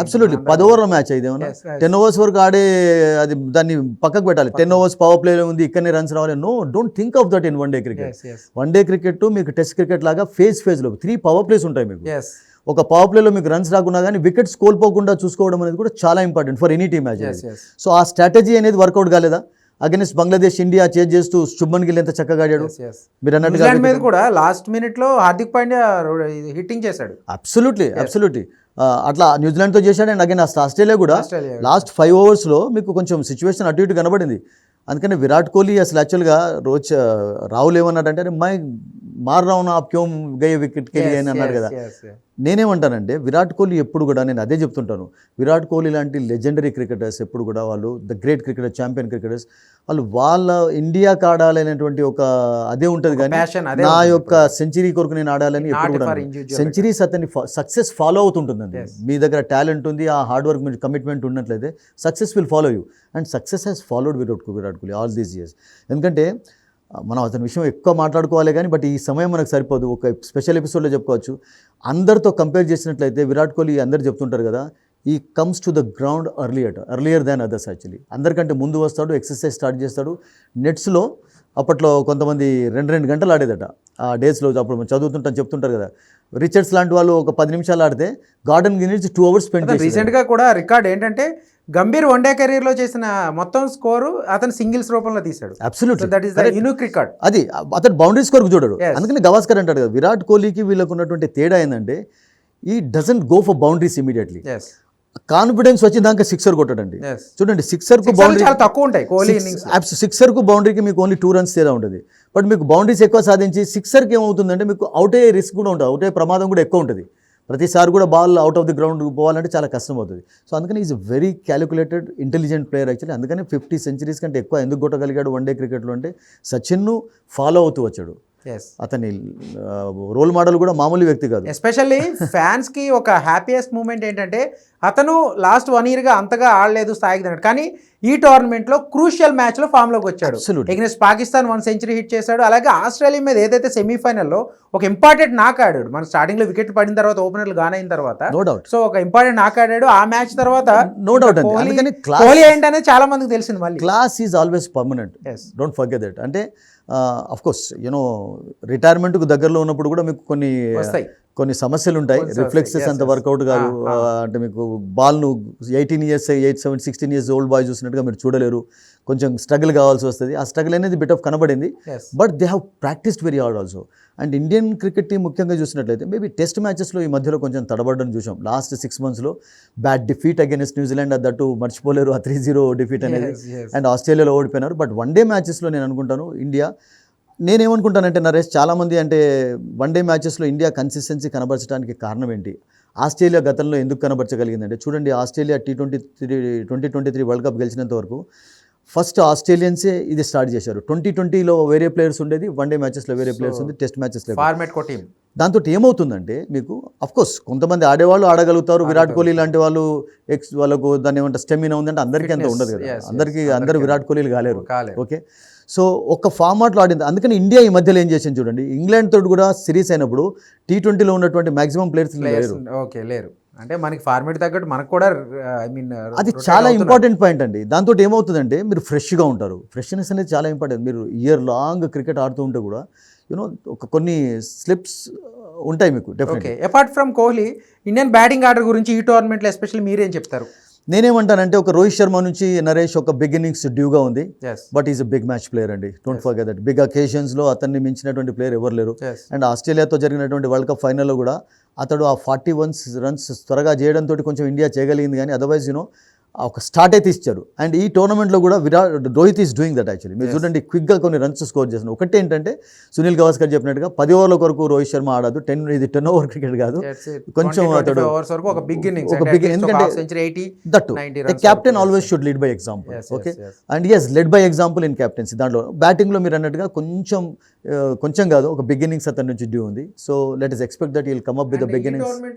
Absolutely 10 ఓవర్ల match ఇది ఏమన్నా 10 ఓవర్స్ వరకు ఆడే అది దాన్ని పక్కకు పెట్టాలి. 10 ఓవర్స్ పవర్ ప్లేలో ఉంది, ఇక్కడనే రన్స్ రావాలి. No, don't think of that in one day cricket. One day cricket మీకు టెస్ట్ క్రికెట్ లాగా ఫేజ్లో 3 పవర్ ప్లేస్ ఉంటాయి మీకు. ఒక పవర్ ప్లేలో మీకు రన్స్ రాకుండా కానీ వికెట్స్ కోల్పోకుండా చూసుకోవడం అనేది కూడా చాలా important for any team match. So ఆ స్ట్రాటజీ అనేది వర్కౌట్ కాలేదా? అగైన్స్ బంగ్లాదేశ్, ఇండియా చేజ్ చేస్తూ శుభ్మన్ గిల్ ఎంత చక్కగా ఆడాడు. మీరు అన్నట్టుగా మీద కూడా లాస్ట్ మినిట్ లో హార్దిక్ పాండ్యా హిట్టింగ్ చేశాడు. అబ్సల్యూట్లీ అట్లా న్యూజిలాండ్తో చేశాడు. అండ్ అగైన్ ఆస్ట్రేలియా కూడా లాస్ట్ 5 ఓవర్స్లో మీకు కొంచెం సిచ్యువేషన్ అటు ఇటు కనబడింది. అందుకని విరాట్ కోహ్లీ అసలు యాక్చువల్గా రాహుల్ ఏమన్నాడంటే మార్ రావు నా క్యోం గయ వికెట్ కెళ్ళి అని అన్నాడు కదా. నేనేమంటానంటే విరాట్ కోహ్లీ ఎప్పుడు కూడా, నేను అదే చెప్తుంటాను, విరాట్ కోహ్లీ లాంటి లెజెండరీ క్రికెటర్స్ ఎప్పుడు కూడా వాళ్ళు the great cricketer, champion cricketers, వాళ్ళు వాళ్ళ ఇండియాకి ఆడాలనేటువంటి ఒక అదే ఉంటుంది. కానీ నా యొక్క సెంచరీ కొరకు నేను ఆడాలని ఎప్పుడు కూడా, సెంచరీస్ అతని సక్సెస్ ఫాలో అవుతుంటుందండి. మీ దగ్గర టాలెంట్ ఉంది, ఆ హార్డ్ వర్క్ మీద కమిట్మెంట్ ఉన్నట్లయితే success will follow you. And success has followed Virat Kohli all these years. ఎందుకంటే మనం అతని విషయం ఎక్కువ మాట్లాడుకోవాలి కానీ బట్ ఈ సమయం మనకు సరిపోదు. ఒక స్పెషల్ ఎపిసోడ్లో చెప్పుకోవచ్చు. అందరితో కంపేర్ చేసినట్లయితే విరాట్ కోహ్లీ అందరు చెప్తుంటారు కదా, he comes to the ground earlier than others. Actually అందరికంటే ముందు వస్తాడు, ఎక్సర్సైజ్ స్టార్ట్ చేస్తాడు. నెట్స్లో అప్పట్లో కొంతమంది 2 గంటలు ఆడేదట ఆ డేస్లో. అప్పుడు చదువుతుంటాను చెప్తుంటారు కదా, రిచర్డ్స్ లాంటి వాళ్ళు ఒక 10 నిమిషాలు ఆడితే గార్డెన్ గిన్నీస్ 2 hours స్పెండ్ చేశారు. రీసెంట్గా కూడా రికార్డ్ ఏంటంటే గంభీర్ వన్డే కెరీర్లో చేసిన మొత్తం స్కోరు అతను సింగిల్స్ రూపంలో తీశాడు. Absolutely that is the unique record. అది అతను బౌండరీ స్కోర్కి చూడడు. అందుకని గవాస్కర్ అంటాడు కదా, విరాట్ కోహ్లీకి వీళ్ళకు ఉన్నటువంటి తేడా ఏంటంటే ఈ doesn't go for boundaries immediately. Confidence వచ్చిందాక సిక్సర్ కొట్టడండి. చూడండి, సిక్సర్కు బౌండరీ చాలా తక్కువ ఉంటాయి కోహ్లీ ఇన్నింగ్స్. సిక్సర్కు బౌండరీకి మీకు ఓన్లీ 2 runs తేడా ఉంటుంది. బట్ మీకు బౌండరీస్ ఎక్కువ సాధించి సిక్సర్కి ఏమవుతుందంటే మీకు అవుట్ అయ్యే రిస్క్ కూడా ఉంటుంది, అవుట్ అయ్యే ప్రమాదం కూడా ఎక్కువ ఉంటుంది. ప్రతిసారి కూడా ball out of the ground పోవాలంటే చాలా కష్టం అవుతుంది. సో అందుకని is very calculated, intelligent player actually. అందుకని 50 centuries కంటే ఎక్కువ ఎందుకు కొట్టగలిగాడు వన్ డే క్రికెట్లో అంటే సచిన్ను ఫాలో అవుతూ వచ్చాడు. అతని రోల్ మోడల్ కూడా మామూలు వ్యక్తి కాదు. ఎస్పెషల్లీ ఫ్యాన్స్కి ఒక హ్యాపీయెస్ట్ మూమెంట్ ఏంటంటే అతను లాస్ట్ 1 yearగా అంతగా ఆడలేదు స్థాయికి తిన్నాడు, కానీ ఈ టోర్నమెంట్లో క్రూషియల్ మ్యాచ్లో ఫామ్లోకి వచ్చాడు. ఎగ్నెస్ట్ పాకిస్తాన్ 1 century హిట్ చేశాడు. అలాగే ఆస్ట్రేలియా మీద ఏదైతే సెమీఫైనల్లో ఒక ఇంపార్టెంట్ నాక్ ఆడాడు, మన స్టార్టింగ్లో వికెట్ పడిన తర్వాత ఓపెనర్లు గాన్ అయిన తర్వాత, నో డౌట్. సో ఒక ఇంపార్టెంట్ నాక్ ఆడాడు. ఆ మ్యాచ్ తర్వాత నో డౌట్ కోహ్లీ ఏంటనేది చాలా మందికి తెలిసింది. మళ్ళీ class is always permanent, don't forget that. అంటే అఫ్కోర్స్ యూనో రిటైర్మెంట్కు దగ్గరలో ఉన్నప్పుడు కూడా మీకు కొన్ని సమస్యలు ఉంటాయి. రిఫ్లెక్సెస్ అంత వర్కౌట్ కాదు. అంటే మీకు బాల్ను 18 years 16 years ఓల్డ్ బాయ్ చూసినట్టుగా మీరు చూడలేరు. కొంచెం స్ట్రగుల్ కావాల్సి వస్తుంది. ఆ స్ట్రగుల్ అనేది బిట్ ఆఫ్ కనబడింది. But they have practised very hard also. And Indian cricket team ముఖ్యంగా చూసినట్లయితే మేబీ టెస్ట్ మ్యాచెస్లో ఈ మధ్యలో కొంచెం తడబడడం చూసాం. లాస్ట్ 6 monthsలో bad defeat against New Zealand, that మర్చిపోలేరు ఆ 3-0 డిఫీట్ అనేది. అండ్ ఆస్ట్రేలియాలో ఓడిపోయినారు. బట్ వన్ డే మ్యాచెస్లో నేను అనుకుంటాను ఇండియా, నేనేమనుకుంటానంటే నరేష్, చాలామంది అంటే వన్ డే మ్యాచెస్లో ఇండియా కన్సిస్టెన్సీ కనబరచడానికి కారణం ఏంటి, ఆస్ట్రేలియా గతంలో ఎందుకు కనబరచగలిగిందంటే చూడండి, ఆస్ట్రేలియా T20 వరల్డ్ కప్ గెలిచినంత వరకు ఫస్ట్ ఆస్ట్రేలియన్సే ఇది స్టార్ట్ చేశారు. 2020లో వేరే ప్లేయర్స్ ఉండేది, వన్ డే మ్యాచెస్లో వేరే ప్లేయర్స్ ఉంది, టెస్ట్ మ్యాచెస్లో ఫార్మాట్ టీం. దాంతో ఏమవుతుందంటే మీకు అఫ్కోర్స్ కొంతమంది ఆడేవాళ్ళు ఆడగలుగుతారు. విరాట్ కోహ్లీ లాంటి వాళ్ళు వాళ్ళకు దాన్ని ఏమంటే స్టెమినా ఉందంటే అందరికీ అంత ఉండదు కదా. అందరూ విరాట్ కోహ్లీలు కాలేరు. ఓకే, సో ఒక ఫార్మాట్లో ఆడింది. అందుకని ఇండియా ఈ మధ్యలో ఏం చేసింది చూడండి, ఇంగ్లాండ్ తోటి కూడా సిరీస్ అయినప్పుడు T20లో ఉన్నటువంటి మాక్సిమం ప్లేయర్స్ లేరు. అంటే మనకి ఫార్మేట్ తగ్గట్టు మనకు కూడా అది చాలా ఇంపార్టెంట్ పాయింట్ అండి. దాంతో ఏమవుతుందంటే మీరు ఫ్రెష్గా ఉంటారు. ఫ్రెష్నెస్ అనేది చాలా ఇంపార్టెంట్. మీరు ఇయర్ లాంగ్ క్రికెట్ ఆడుతూ ఉంటే కూడా యూనో కొన్ని స్లిప్స్ ఉంటాయి మీకు definitely. Apart from Kohli, Indian batting order గురించి ఈ టోర్నమెంట్లో ఎస్పెషల్లీ మీరేం చెప్తారు? నేనేమంటానంటే ఒక రోహిత్ శర్మ నుంచి నరేష్ ఒక బిగ్ ఇన్నింగ్స్ డ్యూగా ఉంది. But is a big match player అండి. Don't forget that. బిగ్ అకేషన్స్లో అతన్ని మించినటువంటి ప్లేయర్ ఎవరు లేరు. అండ్ ఆస్ట్రేలియాతో జరిగినటువంటి వరల్డ్ కప్ ఫైనల్లో కూడా అతడు ఆ 41 runs త్వరగా చేయడంతో కొంచెం ఇండియా చేయగలిగింది. కానీ అదర్వైజ్ యూనో ఒక స్టార్ట్ అయితే ఇచ్చారు. అండ్ ఈ టోర్నమెంట్లో కూడా Rohit is doing that actually. మీరు చూడండి క్విక్గా కొన్ని రన్స్ స్కోర్ చేస్తున్నారు. ఒకటి ఏంటంటే సునీల్ గవాస్కర్ చెప్పినట్టుగా 10 ఓవర్ల కొరకు రోహిత్ శర్మ ఆడదు. ఇది 10 over క్రికెట్ కాదు. కొంచెం అతడు ఒక బిగ్ ఎందుకంటే that captain always should lead by example. Okay, and as led by example in captaincy. దాంట్లో బ్యాటింగ్లో మీరు అన్నట్టుగా కొంచెం కాదు ఒక బిగ్ ఇన్నింగ్స్ అతని నుంచి డ్యూ ఉంది. So let us expect that he will come up with the big innings.